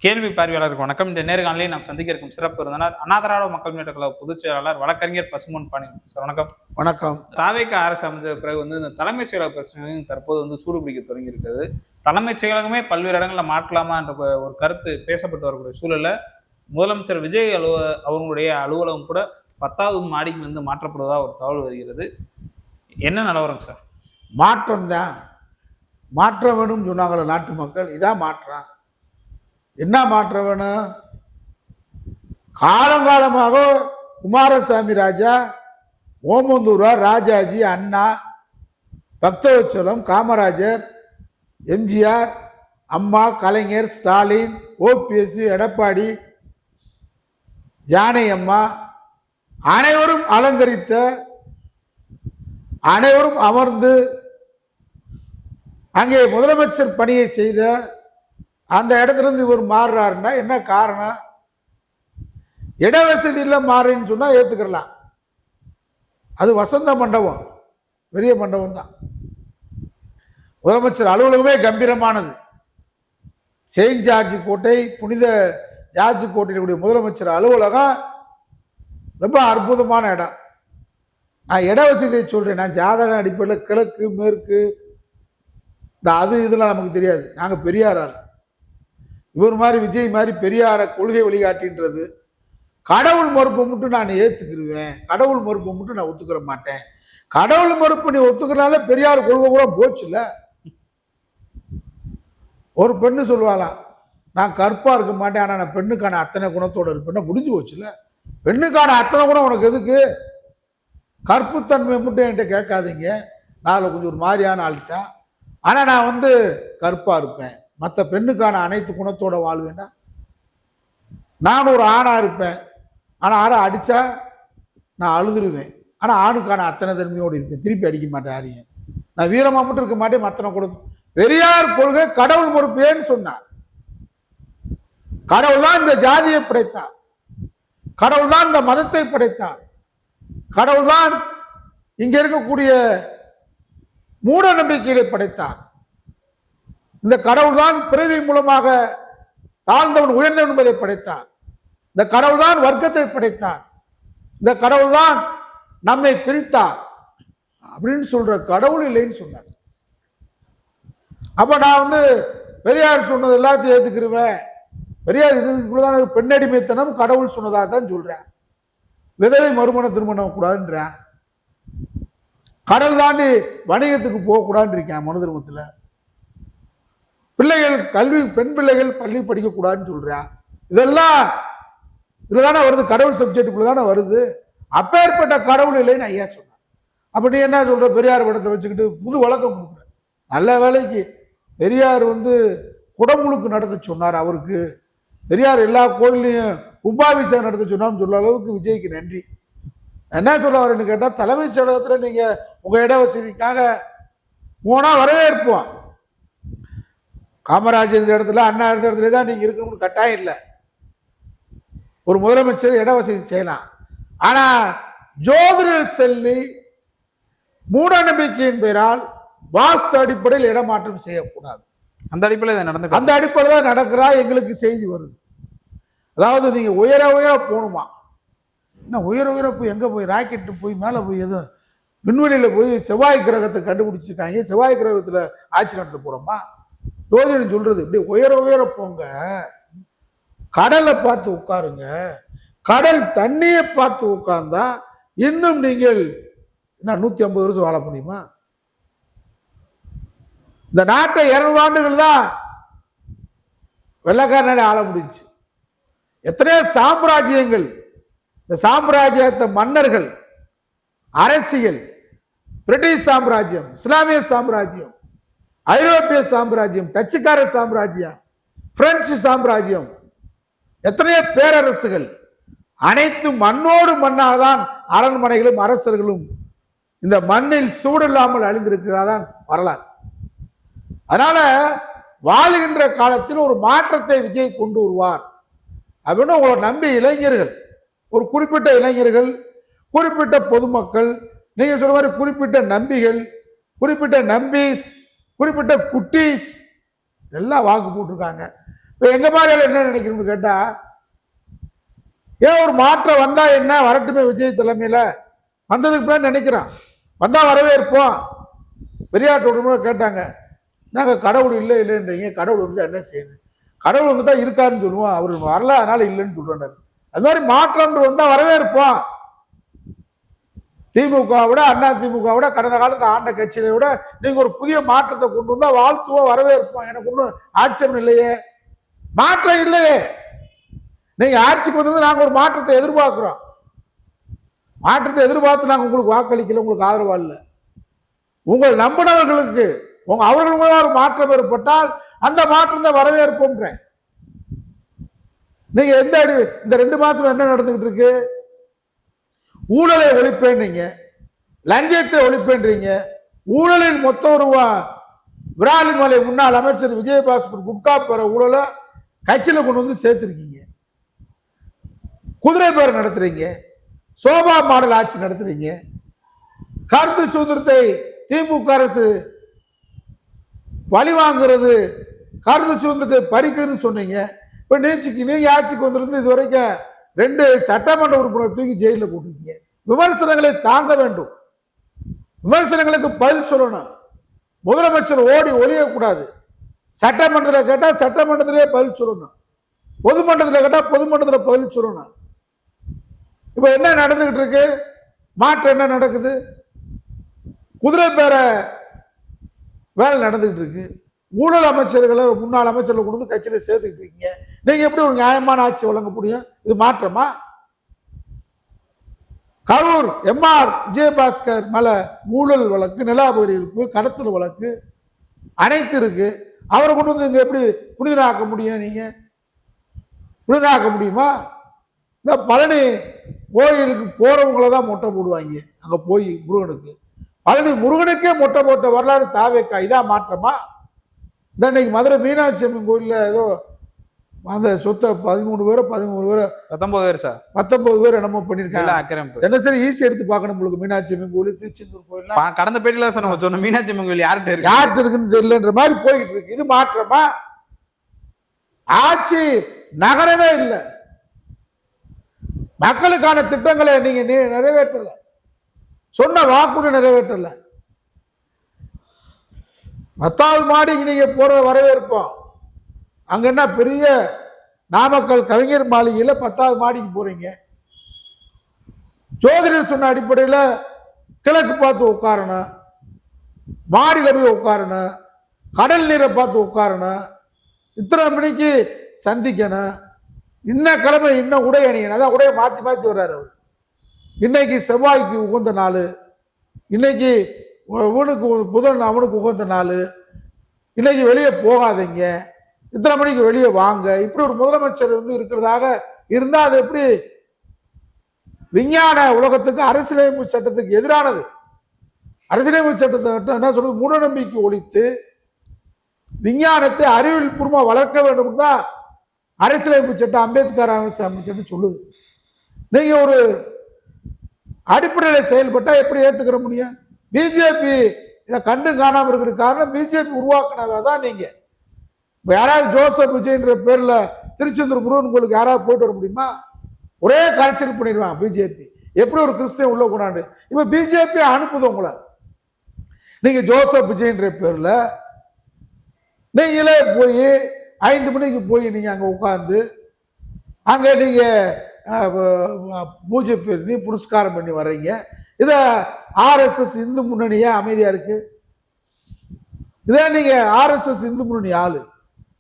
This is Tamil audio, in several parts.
கேள்வி பார்வையாளருக்கு வணக்கம். இந்த நேர்காணலில் நாம் சந்திக்க இருக்கும் சிறப்பு விருந்தினர் அண்ணா திராவிட மக்கள் முன்னேற்ற கழக பொதுச் செயலாளர் வழக்கறிஞர் பசும்பொன் பாண்டியன் சார். வணக்கம். வணக்கம். தாவேக அரசு அமைச்ச பிறகு இந்த தலைமைச் செயலக பிரச்சனையும் தற்போது சூடு பிடிக்க தொடங்கி இருக்கிறது. தலைமைச் செயலகமே பல்வேறு இடங்களில் மாற்றலாமா என்ற ஒரு கருத்து பேசப்பட்டு வரக்கூடிய சூழல்ல முதலமைச்சர் விஜய் அவர்களுடைய அலுவலகம் கூட 10வது மாடிக்கு மாற்றப்படுவதா ஒரு தகவல் வருகிறது. என்ன நிலவரம் சார்? மாற்றம் தான், மாற்ற வேணும் சொன்னாங்கள நாட்டு மக்கள். இதான் மாற்றம். என்ன மாற்ற வேணும்? காலங்காலமாக குமாரசாமி ராஜா, ஓமந்தூரா, ராஜாஜி, அண்ணா, பக்தவச்சலம், காமராஜர், எம்ஜிஆர், அம்மா, கலைஞர், ஸ்டாலின், ஓபிஎஸ், எடப்பாடி, ஜானகி அம்மா அனைவரும் அலங்கரித்த, அனைவரும் அமர்ந்து அங்கே முதலமைச்சர் பணியை செய்த அந்த இடத்துல இருந்து இவர் மாறுறாருன்னா என்ன காரணம்? இடவசதி இல்லை மாறுன்னு சொன்னா ஏத்துக்கலாம். அது வசந்த மண்டபம், பெரிய மண்டபம் தான். முதலமைச்சர் அலுவலகமே கம்பீரமானது. செயின்ட் ஜார்ஜ் கோட்டை, புனித ஜார்ஜ் கோட்டையினுடைய முதலமைச்சர் அலுவலகம் ரொம்ப அற்புதமான இடம். நான் இடவசதியை சொல்றேன். நான் ஜாதகம் அடிப்படையில் கிழக்கு மேற்கு அது இதெல்லாம் நமக்கு தெரியாது. நாங்கள் பெரியாரால், இவர் மாதிரி விஜய் மாதிரி பெரியார கொள்கை வழிகாட்டின்றது. கடவுள் மறுப்பை மட்டும் நான் ஏத்துக்கிருவேன், கடவுள் மறுப்பை மட்டும் நான் ஒத்துக்கிற மாட்டேன். கடவுள் மறுப்பு நீ ஒத்துக்கிறனால பெரியார் கொள்கை கூட போச்சுல. ஒரு பெண்ணு சொல்லுவாளாம், நான் கற்பா இருக்க மாட்டேன், ஆனா நான் பெண்ணுக்கான அத்தனை குணத்தோட இருப்பேன்னா முடிஞ்சு போச்சுல. பெண்ணுக்கான அத்தனை குணம் உனக்கு எதுக்கு? கற்புத்தன்மையை மட்டும் என்கிட்ட கேட்காதீங்க. நான் அதில் கொஞ்சம் ஒரு மாதிரியான ஆள்தான். ஆனா நான் கற்பா இருப்பேன், மற்ற பெண்ணுக்கான அனைத்து குணத்தோட வாழ்வேன்னா. நான் ஒரு ஆணா இருப்பேன், ஆனா ஆற அடிச்சா நான் அழுதுருவேன். ஆனா ஆணுக்கான அத்தனை தன்மையோடு இருப்பேன், திருப்பி அடிக்க மாட்டேன் யாரையும். நான் வீரமா மட்டும் இருக்க மாட்டேன், மத்தனை கொடுத்து. பெரியார் கொள்கை கடவுள் மறுப்பேன்னு சொன்னார். கடவுள் தான் இந்த ஜாதியை படைத்தார், கடவுள் தான் இந்த மதத்தை படைத்தார், கடவுள் தான் இங்க இருக்கக்கூடிய மூட நம்பிக்கைகளை படைத்தார். இந்த கடவுள் தான் பிறவி மூலமாக தாழ்ந்தவன் உயர்ந்தவன் என்பதை படைத்தார். இந்த கடவுள் தான் வர்க்கத்தை படைத்தார். இந்த கடவுள் தான் நம்மை பிரித்தார் அப்படின்னு சொல்ற கடவுள் இல்லைன்னு சொன்னார். அப்ப நான் பெரியார் சொன்னது எல்லாத்தையும் ஏத்துக்கிருவேன். பெரியார் இதுக்குள்ளதான் பெண்ணடிமைத்தனம் கடவுள் சொன்னதாக தான் சொல்றேன். விதவை மறுமண திருமணம் கூடாதுன்றேன். கடல் தாண்டி வணிகத்துக்கு போகக்கூடாதுன்னு இருக்கேன் மனு திருமணத்துல. பிள்ளைகள் கல்வி, பெண் பிள்ளைகள் பள்ளி படிக்க கூடாதுன்னு சொல்றேன். இதெல்லாம் இதுதானே வருது, கடவுள் சப்ஜெக்டுக்குள்ளதானே வருது. அப்பேற்பட்ட கடவுள் இல்லைன்னு ஐயா சொன்னார். அப்ப நீ என்ன சொல்ற? பெரியார் படத்தை வச்சுக்கிட்டு புது வழக்கம் கொடுக்குற. நல்ல வேலைக்கு பெரியார் குடமுழுக்கு நடத்த சொன்னார். அவருக்கு பெரியார் எல்லா கோயிலையும் கும்பாபிஷேகம் நடத்த சொன்னார்னு சொல்ற அளவுக்கு விஜய்க்கு நன்றி. என்ன சொல்ல வரேன்னு கேட்டா, தலைமைச் செயலகத்துல நீங்க உங்க இட வசதிக்காக போனா வரவேற்போம். காமராஜர் இருந்த இடத்துல, அண்ணா இருந்த இடத்துல தான் நீங்க இருக்கணும்னு கட்டாயம் இல்லை. ஒரு முதலமைச்சர் இட வசதி செய்யலாம். ஆனா ஜோதிடர் செல்லி மூட நம்பிக்கையின் பெயரால் வாஸ்து அடிப்படையில் இடமாற்றம் செய்யக்கூடாது. அந்த அடிப்படையில் அந்த அடிப்படையில் தான் நடக்கிறதா எங்களுக்கு செய்தி வருது. அதாவது நீங்க உயர உயர போகணுமா? என்ன உயர உயர போய் எங்க போய் ராக்கெட்டு போய் மேலே போய் எதுவும் விண்வெளியில போய் செவ்வாய் கிரகத்தை கண்டுபிடிச்சிருக்காங்க, செவ்வாய் கிரகத்துல ஆட்சி நடத்த போறோமா? ஜோதிடம் சொல்றது இப்படி உயர உயர போங்க, கடலை பார்த்து உட்காருங்க. கடல் தண்ணியை பார்த்து உட்கார்ந்தா இன்னும் நீங்கள் என்ன 150 வருஷம் வாழ முடியுமா? இந்த நாட்டை 200 ஆண்டுகள் தான் வெள்ளக்காரனால ஆள முடிஞ்சு. எத்தனையோ சாம்ராஜ்யங்கள், இந்த சாம்ராஜ்யத்தை மன்னர்கள், அரசியல், பிரிட்டிஷ் சாம்ராஜ்யம், இஸ்லாமிய சாம்ராஜ்யம், ஐரோப்பிய சாம்ராஜ்யம், டச்சுக்கார சாம்ராஜ்யம், பிரெஞ்சு சாம்ராஜ்யம், எத்தனையோ பேரரசுகள், அனைத்து மண்ணோடு மண்ணாக தான் அரண்மனைகளும் அரசர்களும் இந்த மண்ணில் சூடில்லாமல் அழிந்திருக்கிறதான் வரலாறு. அதனால வாழுகின்ற காலத்தில் ஒரு மாற்றத்தை விஜய் கொண்டு வருவார் அப்படின்னு உங்களை நம்பி இளைஞர்கள், ஒரு குறிப்பிட்ட இளைஞர்கள், குறிப்பிட்ட பொதுமக்கள், நீங்க சொல்ற மாதிரி குறிப்பிட்ட நம்பிகள், குறிப்பிட்ட நம்பீஸ், குறிப்பிட்ட குட்டீஸ் எல்லாம் வாக்கு போட்டிருக்காங்க. இப்ப எங்க மாதிரி என்ன நினைக்கணும்னு கேட்டா, ஏன் ஒரு மாற்றம் வந்தா என்ன, வரட்டுமே விஜய் தலைமையில வந்ததுக்கு பின்னாடி நினைக்கிறான், வந்தா வரவேற்போம். பெரியார் தொடர்பு கேட்டாங்க, நாங்க கடவுள் இல்லை இல்லைன்றீங்க, கடவுள் வந்துட்டு என்ன செய்யுது, கடவுள் வந்துட்டா இருக்காருன்னு சொல்லுவோம், அவர் வரல அதனால இல்லைன்னு சொல்றாரு. அது மாதிரி மாற்றம் வந்தா வரவேற்போம். திமுக விட அண்ணா திமுக விட கடந்த காலத்தில் ஆண்ட கட்சியில விட நீங்க ஒரு புதிய மாற்றத்தை கொண்டு வந்தா வாழ்த்துவோம், வரவேற்போம். எனக்கு ஒன்றும் ஆட்சேபம் இல்லையே, மாற்றம் இல்லையே. நீங்க ஆட்சிக்கு வந்தது நாங்க ஒரு மாற்றத்தை எதிர்பார்க்கிறோம், மாற்றத்தை எதிர்பார்த்து நாங்க உங்களுக்கு வாக்களிக்கல, உங்களுக்கு ஆதரவா இல்லை. உங்கள் நம்பினவர்களுக்கு அவர்கள் ஒரு மாற்றம் ஏற்பட்டால் அந்த மாற்றத்தை வரவேற்போம். நீங்க இந்த 2 மாசம் என்ன நடந்துகிட்டு இருக்கு, ஊழலை ஒழிப்பேன்றீங்க, லஞ்சத்தை ஒழிப்பேன்றீங்க, ஊழலில் மொத்த ரூபா விராலிமலை முன்னாள் அமைச்சர் விஜயபாஸ்கர் குட்கா பெற ஊழலை கட்சியில கொண்டு வந்து சேர்த்திருக்கீங்க, குதிரை பேர் நடத்துறீங்க, சோபா மாடல் ஆட்சி நடத்துறீங்க, கருத்து சுதந்திரத்தை திமுக அரசு பழி வாங்குறது, கருத்து சுதந்திரத்தை பறிக்குதுன்னு சொன்னீங்க. இப்ப நீங்க ஆட்சிக்கு வந்துருந்து இது வரைக்கும் 2 சட்டமன்ற உறுப்பினர் தூக்கி ஜெயிலில் போட்டிருக்கீங்க. விமர்சனங்களை தாங்க வேண்டும், விமர்சனங்களுக்கு பதில் சொல்லணும். முதலமைச்சர் ஓடி ஒளியக்கூடாது. சட்டமன்றத்தில் கேட்டா சட்டமன்றத்திலே பதில் சொல்லணும், பொதுமன்றத்தில் கேட்டா பொதுமன்றத்தில் பதில் சொல்லணும். இப்ப என்ன நடந்துகிட்டு இருக்கு, மாற்றம் என்ன நடக்குது, குதிரை பேர வேலை நடந்துகிட்டு இருக்கு. ஊழல் அமைச்சர்களை முன்னாள் அமைச்சர்களை கொண்டு வந்து கட்சியில சேர்த்துக்கிட்டு இருக்கீங்க. நீங்க எப்படி ஒரு நியாயமான ஆட்சி வழங்க முடியும்? இது மாற்றமா? கரூர் எம்ஆர் விஜயபாஸ்கர் மேல ஊழல் வழக்கு, நில அபகரிப்பு, கடத்தல் வழக்கு அனைத்து இருக்கு. அவரை கொண்டு வந்து இங்க எப்படி புனிதராக்க முடியும்? நீங்க புனிதராக்க முடியுமா? இந்த பழனி கோயிலுக்கு போறவங்களை தான் மொட்டை போடுவாங்க. அங்க போய் முருகனுக்கு, பழனி முருகனுக்கே மொட்டை போட்ட வரலாறு தாவேக்கா. இதான் மாற்றமா? இந்த இன்னைக்கு மதுரை மீனாட்சி அம்மன் கோயில்ல ஏதோ அந்த சொத்தை 13 பேர் 19 பேர் என்னமோ பண்ணிருக்காங்க. தினசரி ஈஸி எடுத்து பார்க்கணும் உங்களுக்கு. மீனாட்சி அம்மன் கோயில், திருச்செந்தூர் கோயில் கடந்த பேட்டில சொன்ன மீனாட்சி அம்மன் கோயில் யார்கிட்ட இருக்குன்னு தெரியலன்ற மாதிரி போய்கிட்டு இருக்கு. இது மாற்றமா? ஆட்சி நகரவே இல்லை. மக்களுக்கான திட்டங்களை நீங்க நிறைவேற்றல, சொன்ன வாக்குறுதி நிறைவேற்றல. 10வது மாடிக்கு நீங்க போற வரவேற்போம். அங்க என்ன பெரிய நாமக்கல் கவிஞர் மாளிகையில 10வது மாடிக்கு போறீங்க. ஜோதிடர் சொன்ன அடிப்படையில் கிழக்கு பார்த்து உட்காரணும், மாடியில் போய் உட்காரணும், கடல் நீரை பார்த்து உட்காரணும், இத்தனை மணிக்கு சந்திக்கணும், இன்ன கிழமை இன்னும் உடை அணியணும். அதான் உடையை மாற்றி மாற்றி வர்றாரு அவர். இன்னைக்கு செவ்வாய்க்கு உகந்த நாள், இன்னைக்கு இவனுக்கு புதன் அவனுக்கு உகந்த நாள், இன்னைக்கு வெளியே போகாதீங்க, இத்தனை மணிக்கு வெளியே வாங்க. இப்படி ஒரு முதலமைச்சர் இருக்கிறதாக இருந்தா அது எப்படி விஞ்ஞான உலகத்துக்கு அரசியலமைப்பு சட்டத்துக்கு எதிரானது? அரசியலமைப்பு சட்டத்தை என்ன சொல்றது, மூடநம்பிக்கை ஒழித்து விஞ்ஞானத்தை அறிவியல் பூர்வமா வளர்க்க வேண்டும் தான் அரசியலமைப்பு சட்டம், அம்பேத்கர் அரசியலமைப்பு சட்டம் சொல்லுது. நீங்க ஒரு அடிப்படையில் செயல்பட்டா எப்படி ஏத்துக்கிற முடியும்? பிஜேபி இதை கண்டு காணாம இருக்கிற காரணம் பிஜேபி உருவாக்கினதான். நீங்க யாராவது ஜோசப் விஜய்ன்ற பேர்ல திருச்செந்தூர் முருகன் கோயிலுக்கு யாராவது போயிட்டு வர முடியுமா? ஒரே கரைச்சல் பண்ணிடுவான் பிஜேபி. எப்படி ஒரு கிறிஸ்தவன் உள்ள கொண்டாண்டு இப்ப பிஜேபி அனுப்புது உங்களை. நீங்க ஜோசப் விஜய்ன்ற பேர்ல நீங்களே போய் 5 மணிக்கு போய் நீங்க அங்க உட்கார்ந்து அங்க நீங்க பூஜை பண்ணி புரஸ்காரம் பண்ணி வர்றீங்க. இத RSS இந்து முன்னணியா அமைதியா இருக்கு? இதே நீங்க RSS இந்து முன்னணி ஆளு,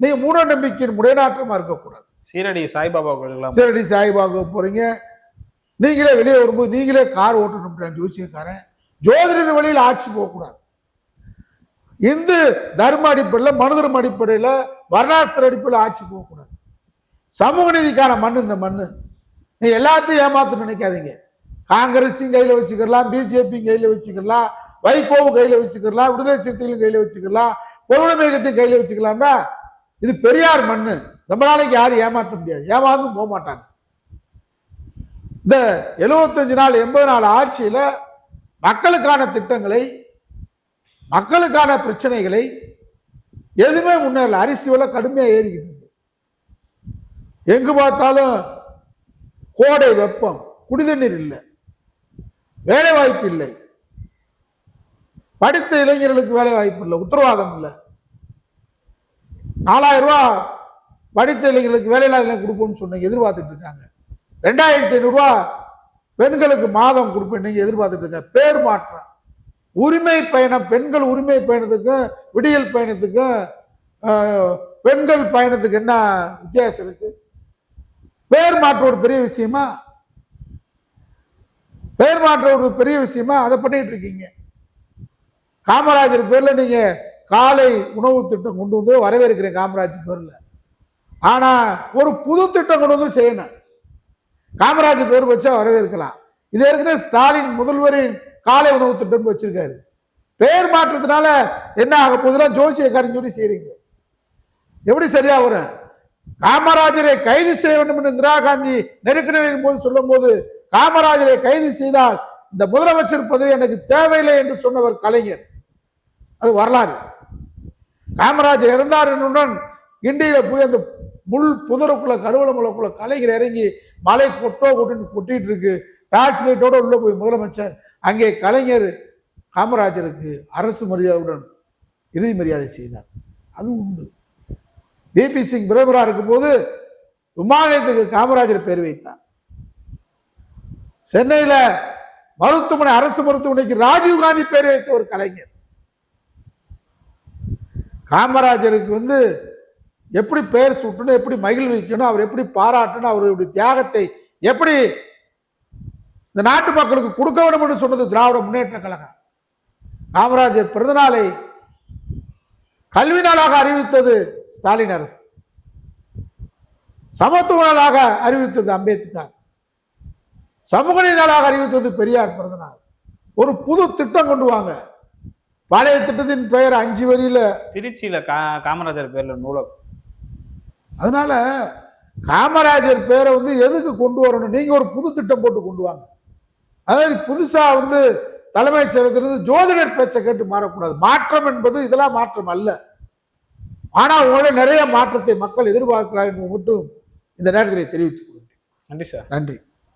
நீங்க மூட நம்பிக்கையின் முறைநாட்டமா இருக்கக்கூடாது. சீரடி சாய்பாபா கோயிலுக்கு, சீரடி சாய்பாபா போறீங்க, நீங்களே வெளியே வரும்போது நீங்களே கார் ஓட்டணும் ஜோசியக்காரன். ஜோதிடர் வழியில் ஆட்சி போகக்கூடாது. இந்து தர்ம அடிப்படையில், மனு தர்ம அடிப்படையில், வர்ணாசிர அடிப்படையில் ஆட்சி போகக்கூடாது. சமூக நீதிக்கான மண் இந்த மண்ணு. நீ எல்லாத்தையும் ஏமாத்த நினைக்காதீங்க. காங்கிரஸையும் கையில வச்சுக்கலாம், பிஜேபியும் கையில வச்சுக்கலாம், வைகோவும் கையில வச்சுக்கலாம், விடுதலை சிறுத்தைகளும் கையில வச்சுக்கலாம், பொருளமையத்தையும் கையில வச்சுக்கலாம்னா இது பெரியார் மண்ணு. ரொம்ப நாளைக்கு யாரும் ஏமாத்த முடியாது, ஏமாந்தும் போக மாட்டாங்க. இந்த 75 நாள் 80 நாள் ஆட்சியில மக்களுக்கான திட்டங்களை, மக்களுக்கான பிரச்சனைகளை எதுவுமே முன்னேறல. அரிசி விலை கடுமையா ஏறிக்கிட்டு இருக்கு. எங்கு பார்த்தாலும் கோடை வெப்பம், குடிதண்ணீர் இல்லை, வேலை வாய்ப்பு இல்லை, படித்த இளைஞர்களுக்கு வேலை வாய்ப்பு இல்லை, உத்தரவாதம் இல்லை. 4000 ரூபாய் படித்த இளைஞர்களுக்கு வேலையில்லா கொடுப்போம்னு சொன்னீங்க, எதிர்பார்த்துட்டு இருக்காங்க. 2500 ரூபாய் பெண்களுக்கு மாதம் கொடுப்பேன் நீங்க எதிர்பார்த்துட்டு இருக்க. பேர் மாற்றம், உரிமை பயணம், பெண்கள் உரிமை பயணத்துக்கும் விடியல் பயணத்துக்கும் பெண்கள் பயணத்துக்கு என்ன வித்தியாசம் இருக்கு? பேர் மாற்ற ஒரு பெரிய விஷயமா? பெயர் மாற்ற ஒரு பெரிய விஷயமா? அதை பண்ணிட்டு இருக்கீங்க. காமராஜர் பேர்ல நீங்க காலை உணவு திட்டம் கொண்டு வந்து வரவேற்கிறேன் காமராஜர் பேர்ல. ஆனா ஒரு புது திட்டம் கொண்டு வந்து செய்யணும். காமராஜர் பேர் வச்சா வரவேற்கலாம். இது ஏற்கனவே ஸ்டாலின் முதல்வரின் காலை உணவு திட்டம் வச்சிருக்காரு. பெயர் மாற்றத்தினால என்ன ஆக போகுதுன்னா ஜோசியக்காரன் சொல்லி செய்றீங்க. எப்படி சரியா வரும்? காமராஜரை கைது செய்ய வேண்டும் என்று இந்திரா காந்தி நெருக்கடியின் போது சொல்லும் போது, காமராஜரை கைது செய்தால் இந்த முதலமைச்சர் பதவி எனக்கு தேவையில்லை என்று சொன்னவர் கலைஞர். அது வரலாறு. காமராஜர் இறந்தார் என்னுடன் கிண்டியில போய் அந்த முள் புதருக்குள்ள கருவளமுள்ள கலைஞர் இறங்கி மலை கொட்டிட்டு இருக்கு, டார்ச் லைட்டோட உள்ள போய் முதலமைச்சர் அங்கே கலைஞர் காமராஜருக்கு அரசு மரியாதையுடன் இறுதி மரியாதை செய்தார். அது உண்டு. பிபி சிங் பிரதமராக இருக்கும் போது விமான நிலையத்துக்கு காமராஜர் பேர் வைத்தார். சென்னையில மருத்துவமனை, அரசு மருத்துவமனைக்கு ராஜீவ்காந்தி பேர் வைத்த ஒரு கலைஞர். காமராஜருக்கு எப்படி பெயர் சூட்டணும், எப்படி மகிழ்விக்கணும், அவர் எப்படி பாராட்டணும், அவருடைய தியாகத்தை எப்படி இந்த நாட்டு மக்களுக்கு கொடுக்க வேண்டும் என்று சொன்னது திராவிட முன்னேற்ற கழகம். காமராஜர் பிறந்த நாளை கல்வி நாளாக அறிவித்தது ஸ்டாலின் அரசு, சமத்துவ நாளாக அறிவித்தது அம்பேத்கர், சமூக நீதி நாளாக அறிவித்தது பெரியார் பிறந்த நாள். ஒரு புது திட்டம் கொண்டு வாங்க. பழைய திட்டத்தின் பெயர் 5 வரியில திருச்சியில காமராஜர் பேர்ல நூலகம். அதனால காமராஜர் பேரை எதுக்கு கொண்டு வரணும்? நீங்க ஒரு புது திட்டம் போட்டு கொண்டு வாங்க. அதாவது புதுசா தலைமைச் செயலகத்திலிருந்து ஜோதிடர் பேச்சை கேட்டு மாறக்கூடாது. மாற்றம் என்பது இதெல்லாம் மாற்றம் அல்ல. ஆனால் உங்களை நிறைய மாற்றத்தை மக்கள் எதிர்பார்க்கிறார்கள் என்பதை மட்டும் இந்த நேரத்தில் தெரிவித்துக் கொள்கிறேன். நன்றி சார். நன்றி.